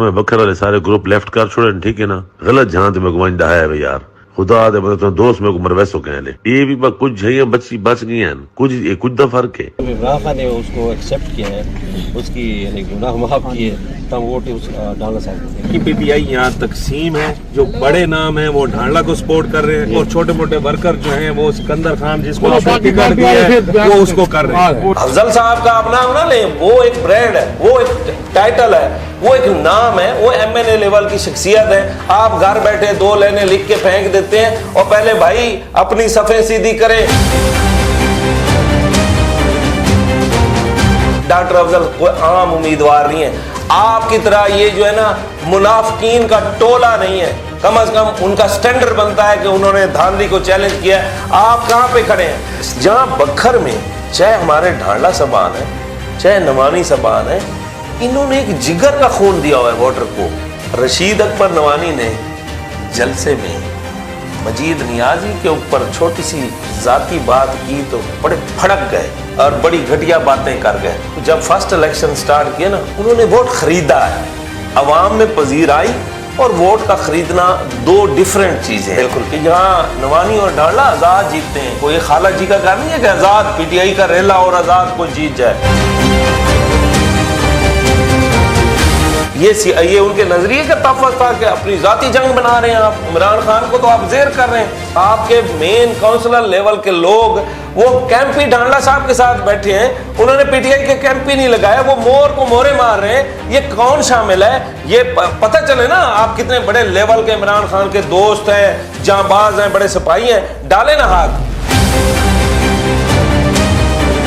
मैं बकर वाले सारे ग्रुप लेफ्ट कर छोड़े, ठीक है ना। गलत जहां तो मैं गुमान है भाई यार, खुदा दे मतलब दोस्त मेरे को मरवैसो कह ले, ये भी कुछ है बच गई हैं कुछ, ये कुछ दा फर्क है। इमरान खान ने उसको एक्सेप्ट किया है, उसकी यानी गुनाह माफ किए, तब वोट डाला साहब की पीटीआई यहाँ तकसीम है। जो बड़े नाम है वो ढांडला को सपोर्ट कर रहे हैं और छोटे मोटे वर्कर जो हैं वो सिकंदर खान जिसको टिकट दिया है वो उसको कर रहे हैं। अफजल साहब का आप नाम ना लें, वो एक ब्रांड है, वो एक टाइटल है, वो एक नाम है, वो एमएनए लेवल की शख्सियत है। आप घर बैठे 2 लाइनें लिख के फेंक देते हैं और पहले भाई अपनी सफ़ें सीधी करें। डॉक्टर अफजल कोई आम उम्मीदवार नहीं है, आपकी तरह ये जो है ना मुनाफिकीन का टोला नहीं है। कम से कम उनका स्टैंडर्ड बनता है कि उन्होंने धांधली को चैलेंज किया है। आप कहाँ पे खड़े हैं? जहाँ बखर में चाहे हमारे ढांडला सबान है चाहे नवानी सबान है, इन्होंने एक जिगर का खून दिया हुआ है वोटर को। रशीद अकबर नवानी ने जलसे में मजीद नियाजी के ऊपर छोटी सी जाती बात की तो बड़े भड़क गए और बड़ी घटिया बातें कर गए। जब फर्स्ट इलेक्शन स्टार्ट किया ना, उन्होंने वोट खरीदा है, अवाम में पजीर आई, और वोट का खरीदना 2 डिफरेंट चीजें हैं बिल्कुल। कि जहाँ नवानी और ढांडला आजाद जीतते हैं, कोई खाला जी का काम नहीं है कि आजाद पीटीआई का रेला और आजाद को जीत जाए। ये उनके नजरिए का तफत था कि अपनी जाती जंग बना रहे हैं। आप इमरान खान को तो आप जेर कर रहे हैं। आपके मेन काउंसलर लेवल के लोग वो कैंपी ढांडला साहब के साथ बैठे हैं, उन्होंने पीटीआई के कैंप ही नहीं लगाया, वो मोर को मोरे मार रहे हैं। ये कौन शामिल है? ये पता चले ना आप कितने बड़े लेवल के इमरान खान के दोस्त हैं, जांबाज हैं, बड़े सिपाही हैं। डाले ना हाथ,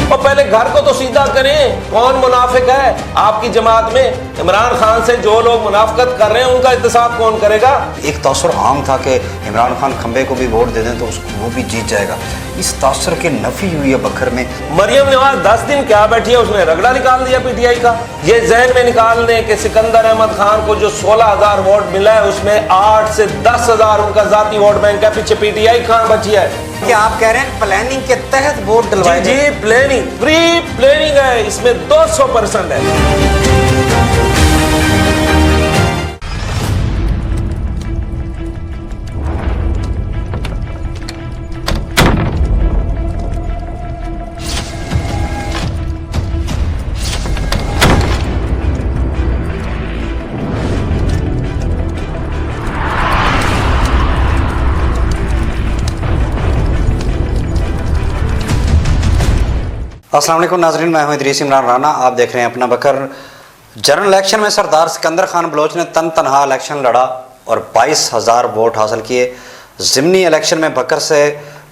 और पहले घर को तो सीधा करें। कौन मुनाफिक है आपकी जमात में? इमरान खान से जो लोग मुनाफिकत कर रहे हैं उनका इंतसाब कौन करेगा? एक तासुर आम था कि इमरान खान खंबे को भी वोट दे दें तो वो भी जीत जाएगा। इस तासुर के नफी हुई है बखर में। मरियम नवाज 10 दिन क्या बैठी है, उसने रगड़ा निकाल दिया पीटीआई का। ये जहन में निकाल दें कि सिकंदर अहमद खान को जो 16,000 वोट मिला है उसमें 8 से 10,000 उनका जाती वोट बैंक है, पीछे पीटीआई खान बची है। क्या आप कह रहे हैं प्लानिंग के तहत वोट डलवाए? जी प्लानिंग, प्री प्लानिंग है, इसमें 200% है। अस्सलाम वालेकुम नाजरीन, मैं हूं इदरीस इमरान राना। आप देख रहे हैं अपना बकर। जनरल इलेक्शन में सरदार सिकंदर खान बलोच ने तनहा इलेक्शन लड़ा और 22,000 वोट हासिल किए। ज़िमनी इलेक्शन में बकर से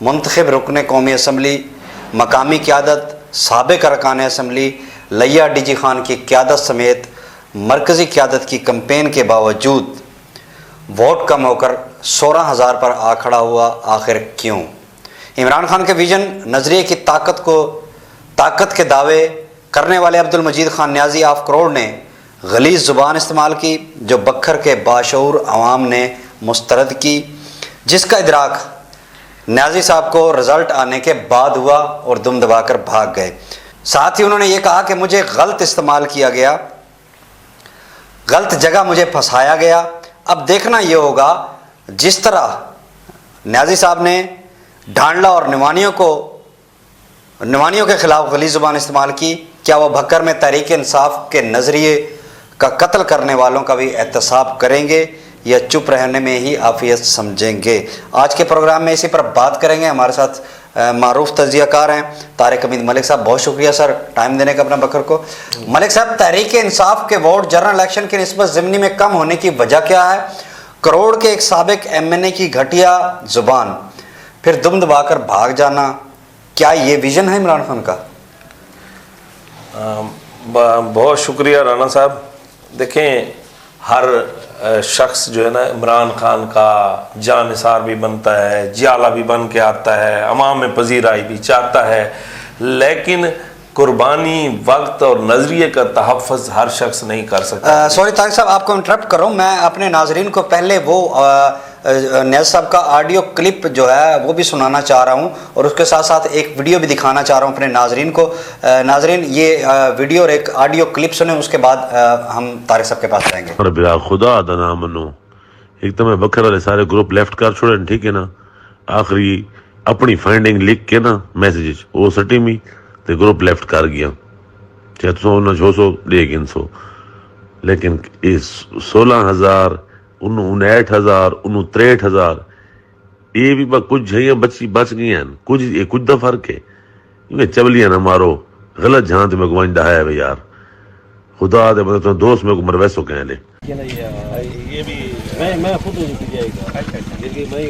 मुंतखब रुकन कौमी असम्बली, मकामी क़यादत, साबिक़ अरकान असम्बली, लिया डीजी खान की क़यादत समेत मरकज़ी क़यादत की कैंपेन के बावजूद वोट कम होकर 16,000 पर आ खड़ा हुआ। आखिर क्यों? इमरान खान के विजन नज़रिए की ताकत के दावे करने वाले अब्दुल मजीद खान न्याजी ऑफ करोड़ ने गलीज़ ज़ुबान इस्तेमाल की, जो बखर के बाशऊर अवाम ने मुस्तरद की, जिसका इदराक न्याजी साहब को रिज़ल्ट आने के बाद हुआ और दुम दबाकर भाग गए। साथ ही उन्होंने ये कहा कि मुझे गलत इस्तेमाल किया गया, गलत जगह मुझे फंसाया गया। अब देखना ये होगा, जिस तरह न्याजी साहब ने ढांडला और निवानियों के खिलाफ गलीज़ ज़ुबान इस्तेमाल की, क्या वह भक्कर में तहरीक इंसाफ के नज़रिए का कत्ल करने वालों का भी एहतसाब करेंगे या चुप रहने में ही आफियत समझेंगे? आज के प्रोग्राम में इसी पर बात करेंगे। हमारे साथ मारूफ तजियाकार हैं तारिक हमीद मलिक साहब। बहुत शुक्रिया सर टाइम देने का अपना बकर को। मलिक साहब, तहरीक इंसाफ के वोट जनरल इलेक्शन की निस्बत ज़िमनी में कम होने की वजह क्या है? करोड़ के एक साबिक MNA की घटिया ज़ुबान, फिर दुम दबाकर भाग जाना, क्या ये विजन है इमरान खान का? बहुत शुक्रिया राना साहब। देखें, हर शख्स जो है ना इमरान खान का जानिसार भी बनता है, जियाला भी बन के आता है, अवाम में पजीराई भी चाहता है, लेकिन कुर्बानी, वक्त और नजरिए का तहफ़्फ़ुज़ हर शख्स नहीं कर सकता। सॉरी तारिक साहब, आपको इंटरप्ट करूँ, मैं अपने नाजरीन को पहले वो नियाज साहब का ऑडियो क्लिप जो है वो भी सुनाना चाह रहा हूँ और उसके साथ साथ एक वीडियो भी दिखाना चाह रहा हूँ अपने नाजरीन को। नाजरीन ये वीडियो और एक ऑडियो क्लिप सुने, उसके बाद हम तारिक साहब के पास जाएंगे। और बिरा खुदा दा ना मनो, एक तो मैं बकर वाले सारे ग्रुप लेफ्ट कर छोड़े, ठीक है ना। आखिरी अपनी फाइंडिंग लिख के ना मैसेज वो सटी मी ते ग्रुप लेफ्ट कर गया 600 600 300, लेकिन इस 16,000 59,000 63,000 ये भी कुछ है बच गई हैं, कुछ दा फर्क है। क्योंकि चबलियां ना मारो, गलत जहां में गुवांदा है भाई यार, खुदा दे मतलब दोस्त में को मरवैसो कह ले। ये भी मैं खुद जाएगा क्योंकि मैं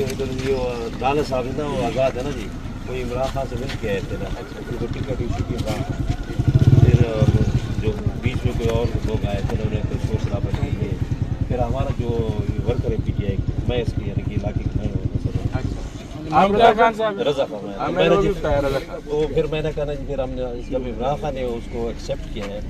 दाना साहब है ना, वो आज़ाद है ना जी, कोई इमरान खान से मिल के आए थे ना, उनको टिकट इशू किया, फिर जो बीच में कोई और लोग आए थे ना, उन्हें कोई शोर शराबा किए, फिर हमारा जो वर्कर है PTI, मैं इसकी यानी कि इलाके की मैं रज़ा खान वो फिर मैंने कहा ना जी, फिर हमने जब इमरान खान ने उसको एक्सेप्ट किया है,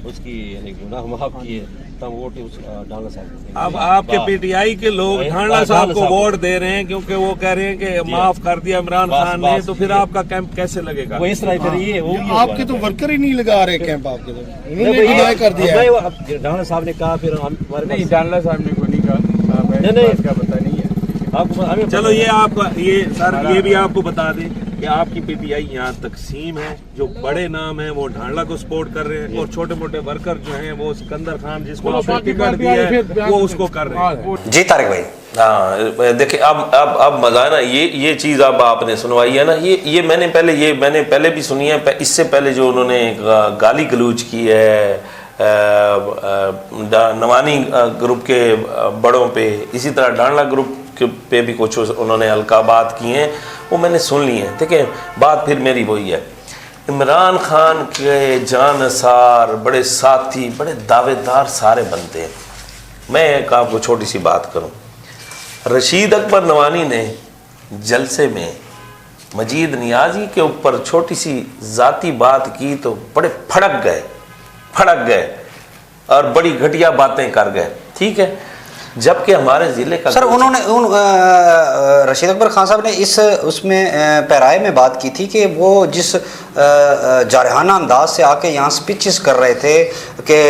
उसकी यानी गुनाह माफ़ किए, तब वोट उस ढांडला साहब। अब आपके PTI के लोग ढांडला साहब को वोट दे रहे हैं क्योंकि वो कह रहे हैं कि माफ कर दिया इमरान खान ने, तो फिर आपका कैंप कैसे लगेगा? वो इस तरह फिर ये वो आपके तो वर्कर ही नहीं लगा रहे कैंप, आपके तो उन्होंने डिनाई कर दिया है। ढांडला साहब ने कहा, फिर नहीं ढांडला साहब ने कोई नहीं कहा, नहीं इसका पता नहीं है आपको। चलो ये आपका ये सर ये भी आपको बता दें कि आपकी PTI यहाँ तकसीम है, जो बड़े नाम है वो ढांडला को सपोर्ट कर रहे हैं और छोटे मोटे वर्कर जो हैं वो सिकंदर खान जिसको आपने टिकट दिया है वो उसको कर रहे हैं। जी तारिक भाई। हाँ देखिए, अब मजा है ना, ये चीज़ अब आपने सुनवाई है ना, ये मैंने पहले भी सुनी है। इससे पहले जो उन्होंने गाली गलूज की है नवानी ग्रुप के बड़ों पे, इसी तरह ढांडला ग्रुप पे भी कुछ उन्होंने अलकाबात किए हैं, वो मैंने सुन ली है। ठीक है, बात फिर मेरी वही है, इमरान खान के जानसार, बड़े साथी, बड़े दावेदार सारे बनते हैं। मैं एक आपको छोटी सी बात करूं, रशीद अकबर नवानी ने जलसे में मजीद नियाजी के ऊपर छोटी सी जाती बात की तो बड़े फड़क गए और बड़ी घटिया बातें कर गए। ठीक है, जबकि हमारे जिले का सर उन्होंने रशीद अकबर खान साहब ने इस उसमें पैराए में बात की थी कि वो जिस जारहाना अंदाज से आके यहाँ स्पीचेस कर रहे थे कि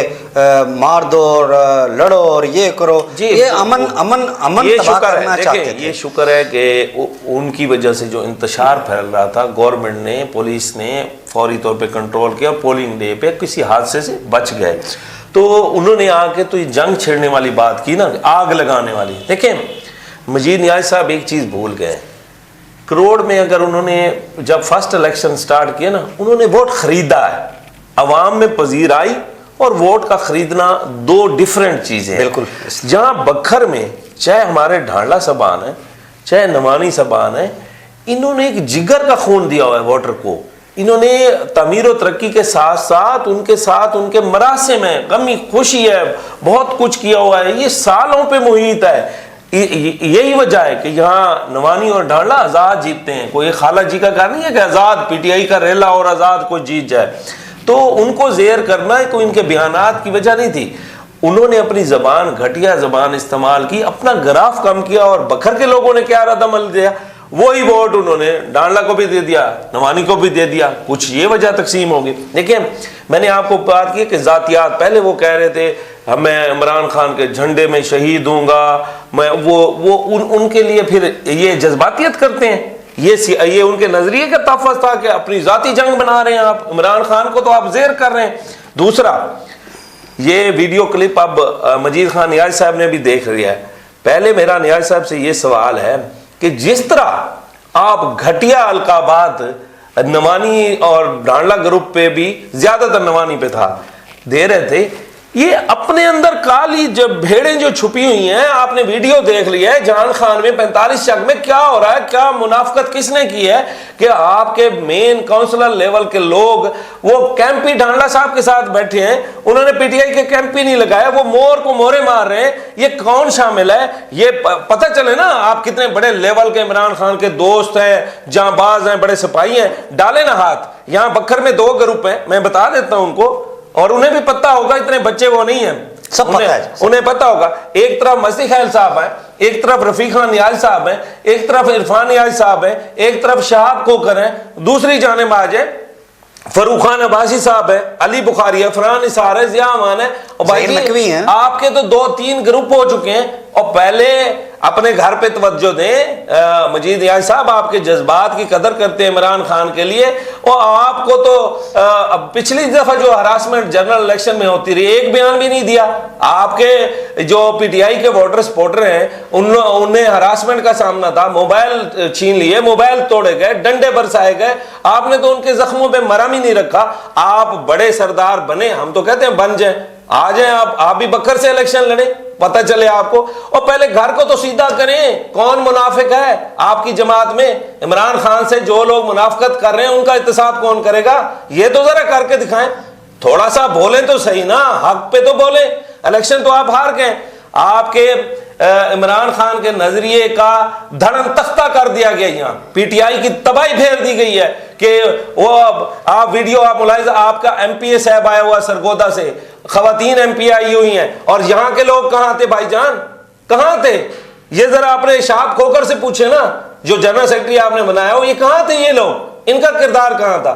मार दो और लड़ो और ये करो, ये अमन तबाह करना चाहते थे। ये शुक्र है कि उनकी वजह से जो इंतशार फैल रहा था, गवर्नमेंट ने, पुलिस ने फौरी तौर पे कंट्रोल किया, पोलिंग डे पे किसी हादसे से बच गए। तो उन्होंने आके तो ये जंग छेड़ने वाली बात की ना, आग लगाने वाली। देखें, मजीद नियाज साहब एक चीज़ भूल गए, करोड़ में अगर उन्होंने जब फर्स्ट इलेक्शन स्टार्ट किया ना, उन्होंने वोट खरीदा है, अवाम में पजीर आई, और वोट का खरीदना दो डिफरेंट चीज़ें। बिल्कुल, जहाँ बखर में चाहे हमारे ढांडला साहबान है, चाहे नवानी साहबान है, इन्होंने एक जिगर का खून दिया हुआ है वोटर को। इन्होंने तमीर और तरक्की के साथ साथ उनके मरासे में गमी खुशी है, बहुत कुछ किया हुआ है। ये सालों पे मुहित है। यही वजह है कि यहाँ नवानी और ढांडला आज़ाद जीतते हैं। कोई खाला जी का कहा नहीं है कि आज़ाद PTI का रेला और आज़ाद कोई जीत जाए, तो उनको जेर करना है कोई इनके बयानात की वजह नहीं थी। उन्होंने अपनी जबान, घटिया जबान इस्तेमाल की, अपना ग्राफ कम किया, और बखर के लोगों ने क्या रद्द-अमल दिया, वही वोट उन्होंने ढांडला को भी दे दिया, नवानी को भी दे दिया। कुछ ये वजह तकसीम होगी। देखिए, मैंने आपको बात की कि जातियात, पहले वो कह रहे थे मैं इमरान खान के झंडे में शहीद दूंगा, मैं उनके लिए फिर ये जज्बातियत करते हैं। ये उनके नजरिए का तफस था कि अपनी जाती जंग बना रहे हैं आप, इमरान खान को तो आप जेर कर रहे हैं। दूसरा, ये वीडियो क्लिप अब मजीद खान नियाज साहब ने भी देख लिया है। पहले मेरा नियाज साहब से ये सवाल है कि जिस तरह आप घटिया अलकाबात नवानी और ढांडला ग्रुप पे भी, ज्यादातर नवानी पे था, दे रहे थे, ये अपने अंदर काली जब भेड़ें जो छुपी हुई हैं, आपने वीडियो देख लिया है जान खान में 45 शक में क्या हो रहा है, क्या मुनाफकत किसने की है कि आपके मेन काउंसलर लेवल के लोग वो कैंपी ढांडला साहब के साथ बैठे हैं, उन्होंने PTI के कैंपी नहीं लगाया, वो मोर को मोरे मार रहे हैं। ये कौन शामिल है, ये पता चले ना आप कितने बड़े लेवल के इमरान खान के दोस्त हैं, जांबाज हैं, बड़े सिपाही हैं। डाले ना हाथ। यहाँ बखर में 2 ग्रुप हैं, मैं बता देता हूं उनको, और उन्हें भी पता होगा, इतने बच्चे वो नहीं है। सब पता है। उन्हें पता होगा। एक तरफ मस्ती खैल साहब हैं, एक तरफ रफीक खान नियाज साहब हैं, एक तरफ इरफान नियाज साहब हैं, एक तरफ शहाब खोकर हैं, दूसरी जानिब आज है फरूक खान अब्बासी साहब है, अली बुखारी है, फरहान निसार है, जिया अमान है, और भाई नकवी हैं। आपके तो 2-3 ग्रुप हो चुके हैं। और पहले अपने घर पे तवज्जो दें। मजीद नियाज साहब आपके जज्बात की कदर करते हैं इमरान खान के लिए, और आपको तो पिछली दफा जो हरासमेंट जनरल इलेक्शन में होती रही, एक बयान भी नहीं दिया। आपके जो पीटीआई के वोटर सपोर्टर हैं उन्हें हरासमेंट का सामना था, मोबाइल छीन लिए, मोबाइल तोड़े गए, डंडे बरसाए गए, आपने तो उनके जख्मों पे मरहम ही नहीं रखा। आप बड़े सरदार बने, हम तो कहते हैं बन जाए, आ जाए आप भी बकर से इलेक्शन लड़े, पता चले आपको। और पहले घर को तो सीधा करें, कौन मुनाफिक है आपकी जमात में? इमरान खान से जो लोग मुनाफिकत कर रहे हैं उनका इत्तेसाब कौन करेगा? ये तो जरा करके दिखाएं, थोड़ा सा बोले तो सही ना, हक पे तो बोले। इलेक्शन तो आप हार गए, आपके इमरान खान के नजरिए का धड़म तख्ता कर दिया गया। यहाँ पीटीआई की तबाही फेर दी गई है कि वो आप वीडियो आप मुलाहिजा, आपका एमपीए साहब आया हुआ सरगोदा से, खवातीन एमपी आई हुई हैं, और यहाँ के लोग कहाँ थे भाईजान, कहाँ थे? ये जरा आपने शहाब खोकर से पूछे ना, जो जनरल सेक्रेटरी आपने बनाया हो, ये कहाँ थे ये लोग, इनका किरदार कहाँ था?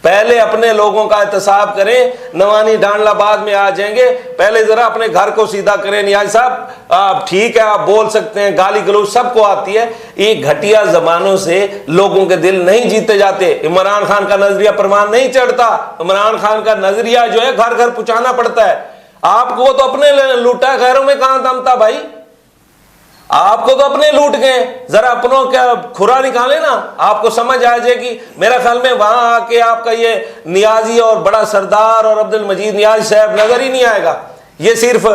पहले अपने लोगों का एहतसाब करें, नवानी डांडला बाद में आ जाएंगे, पहले जरा अपने घर को सीधा करें। नियाज साहब आप ठीक है, आप बोल सकते हैं, गाली गलौज सबको आती है, ये घटिया जमानों से लोगों के दिल नहीं जीते जाते। इमरान खान का नजरिया प्रमाण नहीं चढ़ता, इमरान खान का नजरिया जो है घर घर पहुंचाना पड़ता है। आपको तो अपने लूटा, गैरों में कहां दम था भाई? आपको तो अपने लूट गए, जरा अपनों क्या खुरा निकाले ना, आपको समझ आ जाएगी। मेरा ख्याल में वहां आके आपका ये नियाजी और बड़ा सरदार और अब्दुल मजीद नियाज साहब नजर ही नहीं आएगा। ये सिर्फ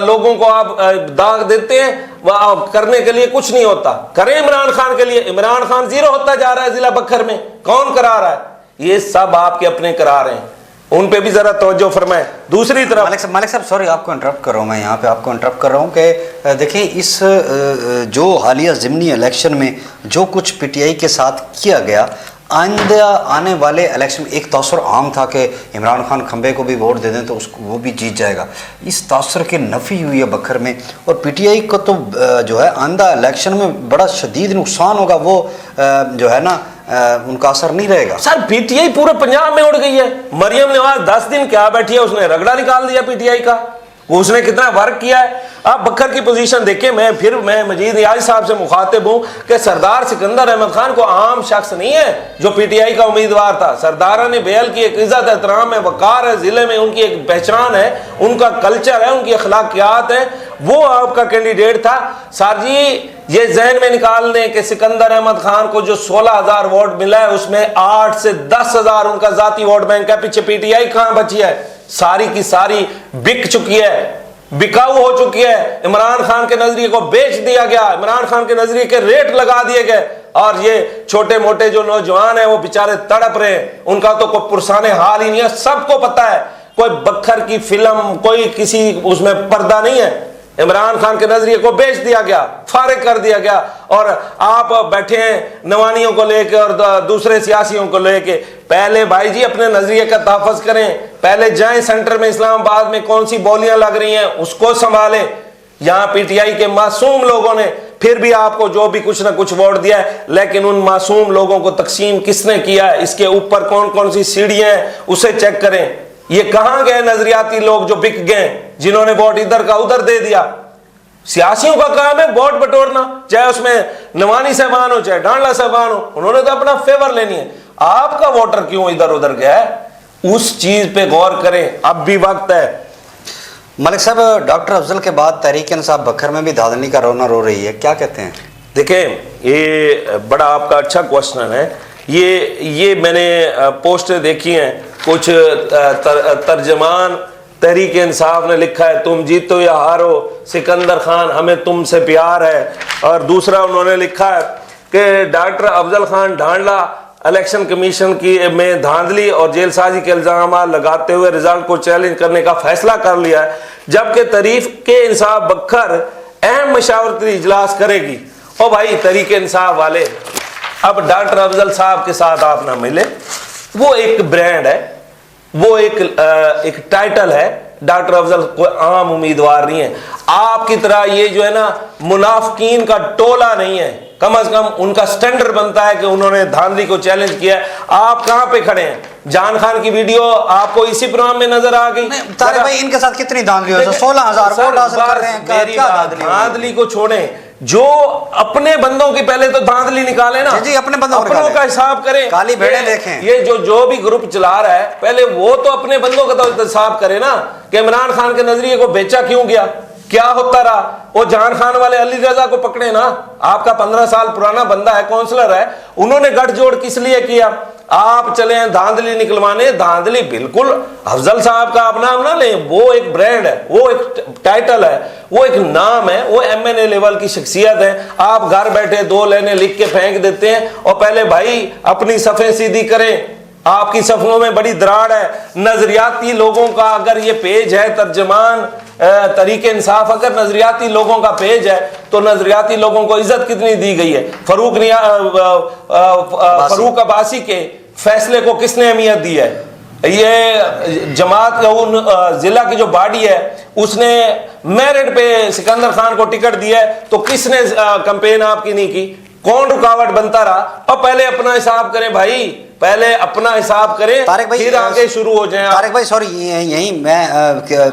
लोगों को आप दाग देते हैं, वह करने के लिए कुछ नहीं होता। करें इमरान खान के लिए, इमरान खान जीरो होता जा रहा है जिला बखर में, कौन करा रहा है? ये सब आपके अपने करा रहे हैं, उन पे भी जरा तवज्जो फरमाएं। दूसरी तरफ मालिक साहब सॉरी आपको इंटरप्ट कर रहा हूँ, मैं यहाँ पे आपको इंटरप्ट कर रहा हूँ कि देखिए इस जो हालिया ज़िमनी इलेक्शन में जो कुछ पीटीआई के साथ किया गया, आइंदा आने वाले इलेक्शन में एक तासुर आम था कि इमरान खान खंबे को भी वोट दे दें तो उसको वो भी जीत जाएगा। इस तासुर की नफ़ी हुई है बखर में, और पीटीआई को तो जो है आइंदा इलेक्शन में बड़ा शदीद नुकसान होगा, वो जो है ना उनका असर नहीं रहेगा। सर पीटीआई पूरे पंजाब में उड़ गई है। मरियम नवाज 10 दिन क्या बैठी है, उसने रगड़ा निकाल दिया पीटीआई का, उसने कितना वर्क किया है। आप बकर की पोजीशन देखिए, मैं मजीद नियाज साहब से मुखातिब हूं कि सरदार सिकंदर अहमद खान को आम शख्स नहीं है जो पीटीआई का उम्मीदवार था। सरदारा ने बेल की एक इज्जत एहतराम है, वकार है, जिले में उनकी एक पहचान है, उनका कल्चर है, उनकी अखलाकियात है, वो आपका कैंडिडेट था। सर जी ये जहन में निकाल लें कि सिकंदर अहमद खान को जो 16,000 वोट मिला है उसमें 8 से 10,000 उनका जाती वोट बैंक है। पीछे पीटीआई कहां बची है? सारी की सारी बिक चुकी है, बिकाऊ हो चुकी है। इमरान खान के नजरिए को बेच दिया गया, इमरान खान के नजरिए के रेट लगा दिए गए, और ये छोटे मोटे जो नौजवान हैं वो बेचारे तड़प रहे हैं, उनका तो कोई पुरसाने हाल ही नहीं है। सबको पता है कोई बखर की फिल्म, कोई किसी उसमें पर्दा नहीं है। इमरान खान के नजरिए को बेच दिया गया, फारिग कर दिया गया, और आप बैठे हैं नवानियों को लेके और दूसरे सियासियों को लेके। पहले भाई जी अपने नजरिए का तहफ़्फ़ुज़ करें, पहले जाएं सेंटर में इस्लामाबाद में कौन सी बोलियां लग रही हैं उसको संभालें। यहाँ पीटीआई के मासूम लोगों ने फिर भी आपको जो भी कुछ ना कुछ वोट दिया है, लेकिन उन मासूम लोगों को तकसीम किसने किया है, इसके ऊपर कौन कौन सी सीढ़ियां हैं उसे चेक करें। ये कहां गए नजरियाती लोग जो बिक गए, जिन्होंने वोट इधर का उधर दे दिया? सियासियों का काम है वोट बटोरना, चाहे उसमें नवानी साहबान हो चाहे डांडला साहबान हो, उन्होंने तो अपना फेवर लेनी है। आपका वोटर क्यों इधर उधर गया है, उस चीज पे गौर करें, अब भी वक्त है। मलिक साहब डॉक्टर अफजल के बाद तहरीक इंसाफ बखर में भी धांधली का रोना रो रही है, क्या कहते हैं? देखें ये बड़ा आपका अच्छा क्वेश्चन है। ये मैंने पोस्टर देखी हैं, कुछ तर्जमान तहरीक इंसाफ ने लिखा है तुम जीतो या हारो सिकंदर खान हमें तुमसे प्यार है, और दूसरा उन्होंने लिखा है कि doctor Afzal Khan Dhandla election commission की में धांधली और जेलसाजी के इल्जाम लगाते हुए रिजल्ट को चैलेंज करने का फैसला कर लिया है, जबकि तहरीक इंसाफ बखर अहम मशावरती इजलास करेगी। ओ भाई तहरीक इंसाफ वाले, अब डॉक्टर अफजल साहब के साथ आप ना मिले, वो एक ब्रांड है, वो एक टाइटल है, डॉक्टर अफजल कोई आम उम्मीदवार नहीं है। आपकी तरह ये जो है ना मुनाफिकीन का टोला नहीं है, कम से कम उनका स्टैंडर्ड बनता है कि उन्होंने धांधली को चैलेंज किया है। आप कहां पे खड़े हैं? जान खान की वीडियो आपको इसी प्रोग्राम में नजर आ गई। तारिक भाई इनके साथ कितनी धांधली हो? 16,000 वोट हासिल कर रहे हैं, क्या धांधली? धांधली को छोड़ें, जो अपने बंदों की पहले तो धांधली निकाले ना जी, अपने बंदों का हिसाब करें। काली भेड़ें देखें। ये जो भी ग्रुप चला रहा है पहले वो तो अपने बंदों का तो हिसाब करे ना कि इमरान खान के नजरिए को बेचा क्यों गया, क्या होता रहा। वो जान खान वाले अली रजा को पकड़े ना, आपका 15 साल पुराना बंदा है, काउंसलर है, उन्होंने गठजोड़ किस लिए किया? आप चले हैं धांधली निकलवाने। धांधली बिल्कुल अफजल साहब का आप नाम ना लें, वो एक ब्रांड है, वो एक टाइटल है, वो एक नाम है, वो MNA लेवल की शख्सियत है। आप घर बैठे 2 लाइनें लिख के फेंक देते हैं और पहले भाई अपनी सफ़ें सीधी करें। आपकी सफरों में बड़ी दरार है। नजरियाती लोगों का अगर ये पेज है तर्जमान तरीके इंसाफ, अगर नजरियाती लोगों का पेज है तो नजरियाती लोगों को इज्जत कितनी दी गई है? फरूक अब्बासी के फैसले को किसने अहमियत दी है? ये जमात उन जिला की जो बॉडी है उसने मेरिट पे सिकंदर खान को टिकट दिया है, तो किसने कैंपेन आपकी नहीं की? कौन रुकावट बनता रहा? और पहले अपना हिसाब करें भाई, पहले अपना हिसाब करें, फिर आगे शुरू हो जाए। तारिक भाई सॉरी, यही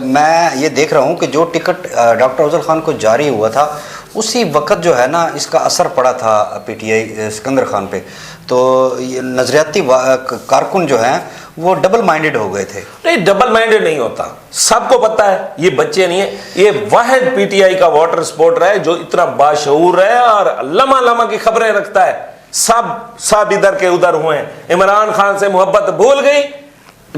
मैं ये देख रहा हूँ कि जो टिकट डॉक्टर अफजल खान को जारी हुआ था उसी वक्त जो है ना इसका असर पड़ा था PTI सिकंदर खान पे, तो ये नजरियाती कारकुन जो हैं वो डबल माइंडेड हो गए थे। नहीं, डबल माइंडेड नहीं होता, सबको पता है ये बच्चे नहीं है। ये वाहिद PTI का वाटर सपोर्टर है जो इतना बाशऊर है और लम्हा लम्हा की खबरें रखता है। सब इधर के उधर हुए। इमरान खान से मोहब्बत भूल गई,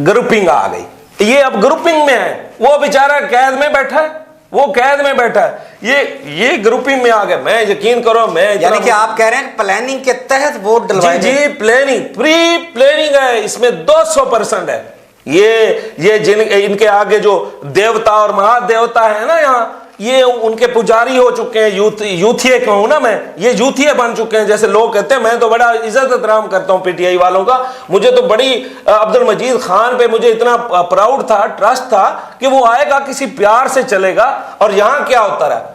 ग्रुपिंग आ गई। ये अब ग्रुपिंग में है, वो बेचारा कैद में बैठा है, वो कैद में बैठा है, ये ग्रुपिंग में आ गया। मैं यकीन करो, मैं यानी कि आप कह रहे हैं प्लानिंग के तहत वोट डलवाए? जी, प्लानिंग, प्री प्लानिंग है, इसमें 200% है। ये जिन इनके आगे जो देवता और महादेवता है ना, यहाँ ये उनके पुजारी हो चुके हैं। यूथिये कहूं ना मैं, ये यूथिये बन चुके हैं। जैसे लोग कहते हैं, मैं तो बड़ा इज्जत एहतराम करता हूं PTI वालों का, मुझे तो बड़ी अब्दुल मजीद खान पे मुझे इतना प्राउड था, ट्रस्ट था कि वो आएगा, किसी प्यार से चलेगा। और यहां क्या होता रहा,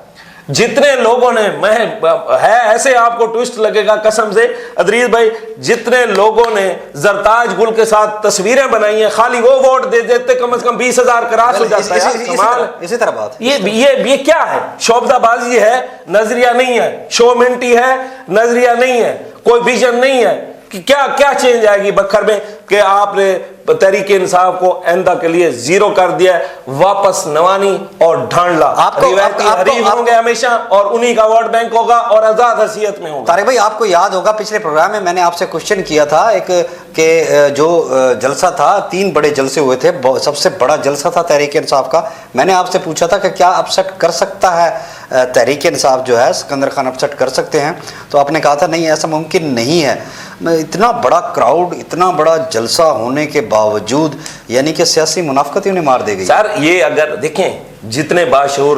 जितने लोगों ने, है ऐसे आपको ट्विस्ट लगेगा कसम से अदरीज भाई, जितने लोगों ने जरताज गुल के साथ तस्वीरें बनाई हैं, खाली वो वोट दे देते कम से कम 20,000 क्रॉस हो जाता है। इसी तरह बात ये क्या है? शोबदाबाजी है, नजरिया नहीं है, शोमेंटी है, नजरिया नहीं है, कोई विजन नहीं है कि क्या चेंज आएगी बखर में कि आपने तहरीके इंसाफ को आइंदा के लिए जीरो कर दिया है। वापस नवानी और ढांडला हरीफ होंगे हमेशा, और उन्हीं का वोट बैंक होगा और आजाद हैसियत में होगा। तारिक भाई आपको याद होगा पिछले प्रोग्राम में मैंने आपसे क्वेश्चन किया था एक कि जो जलसा था, 3 बड़े जलसे हुए थे, सबसे बड़ा जलसा था तहरीके इंसाफ का। मैंने आपसे पूछा था कि क्या अपसेट कर सकता है तहरीके इंसाफ जो है, सिकंदर खान अपसेट कर सकते हैं? तो आपने कहा था नहीं, ऐसा मुमकिन नहीं है। इतना बड़ा क्राउड, इतना बड़ा जलसा होने के बावजूद यानी कि सियासी मुनाफकत उन्हें मार दे गई। सर ये अगर देखें, जितने बाशऊर,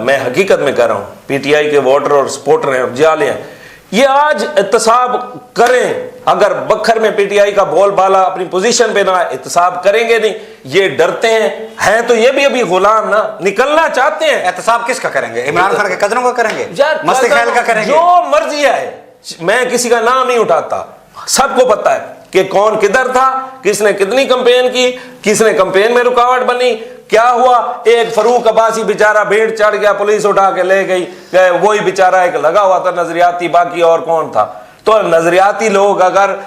मैं हकीकत में कह रहा हूँ, PTI के वोटर और सपोर्टर हैं, जाले हैं, ये आज एहतसाब करें। अगर बखर में PTI का बोलबाला अपनी पोजीशन पे ना एहतसाब करेंगे नहीं, ये डरते हैं तो ये भी अभी गुलाम ना, निकलना चाहते हैं। एहतसाब किसका करेंगे? इमरान खान के कदरों का करेंगे, यार मस्ती ख्याल का करेंगे, जो मर्जी है। मैं किसी का नाम नहीं उठाता, सबको पता है कि कौन किधर था, किसने कितनी कैंपेन की, किसने कैंपेन में रुकावट बनी, क्या हुआ। एक फरूक अब्बासी बेचारा भेड़ चढ़ गया, पुलिस उठा के ले गई, वही बेचारा एक लगा हुआ था नजरियाती, बाकी और कौन था? तो नजरियाती लोग अगर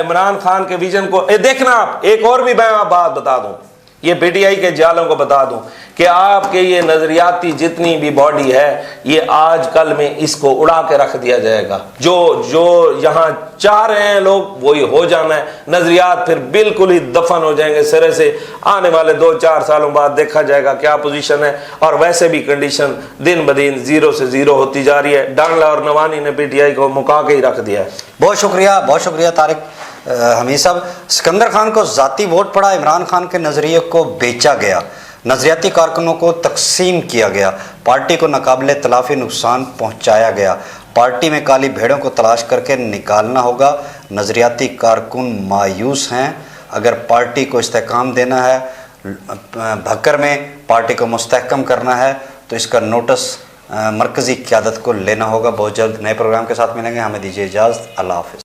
इमरान खान के विजन को देखना, आप एक और भी मैं बात बता दूं, ये PTI के जालों को बता दूं कि आपके ये नजरियाती जितनी भी बॉडी है, ये आज कल में इसको उड़ा के रख दिया जाएगा। जो यहाँ चाह रहे हैं लोग वही हो जाना है। नजरियात फिर बिल्कुल ही दफन हो जाएंगे सिरे से। आने वाले 2-4 सालों बाद देखा जाएगा क्या पोजीशन है। और वैसे भी कंडीशन दिन ब दिन 0 से 0 होती जा रही है। डांगला और नवानी ने PTI को मुका के ही रख दिया है। बहुत शुक्रिया तारिक हमीद साहब। सिकंदर खान को जाती वोट पड़ा, इमरान खान के नज़रिए को बेचा गया, नजरियाती कारकुनों को तकसीम किया गया, पार्टी को नाकाबिले तलाफी नुकसान पहुंचाया गया। पार्टी में काली भेड़ों को तलाश करके निकालना होगा। नजरियाती कारकुन मायूस हैं। अगर पार्टी को इस्तेकाम देना है, भक्कर में पार्टी को मुस्तहकम करना है तो इसका नोटिस मरकज़ी क़यादत को लेना होगा। बहुत जल्द नए प्रोग्राम के साथ मिलेंगे। हमें दीजिए इजाज़त। अल्लाह हाफ़िज़।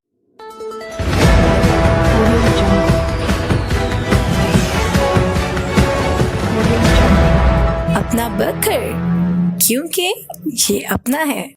अपना बकर, क्योंकि ये अपना है।